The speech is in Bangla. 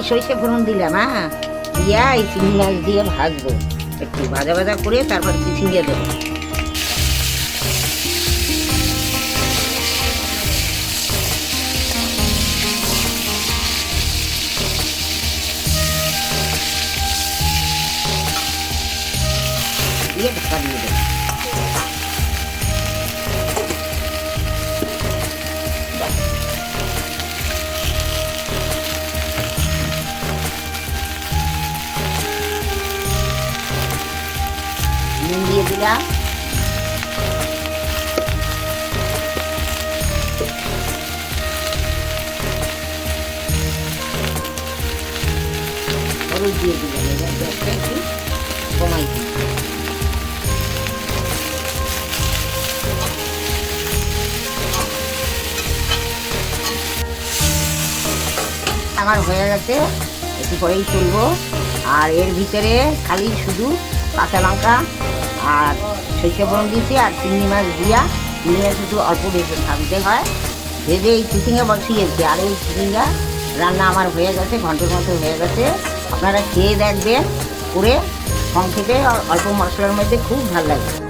সরিষা ফোড়ন দিলাম, হ্যাঁ, দিয়া এই চিংড়ি মাছ দিয়ে ভাজবো, একটু ভাজা ভাজা করে তারপর চিচিঙ্গে দেবো। দিয়ে ঢাকা দিয়ে দেবো। নুন দিয়ে দিলাম, হলুদ দিয়ে দিলাম, এবার গ্যাসটা একটু কমাই দিই। আমার হয়ে গেছে, একটু পরেই তুলবো। আর এর ভিতরে খালি শুধু কাঁচা লঙ্কা আর সরিষা ফোড়ন দিয়েছি আর চিংড়ি মাছ দিয়া, চিংড়ি মাছ একটু অল্প ভেজে ভাজতে হয়, ভেজে এই চিচিঙ্গা বসিয়েছি। আর এই চিচিঙ্গা রান্না আমার হয়ে গেছে, ঘন্টার মতো হয়ে গেছে। আপনারা খেয়ে দেখবেন করে, কম খেতে অল্প মশলার মধ্যে খুব ভালো লাগে।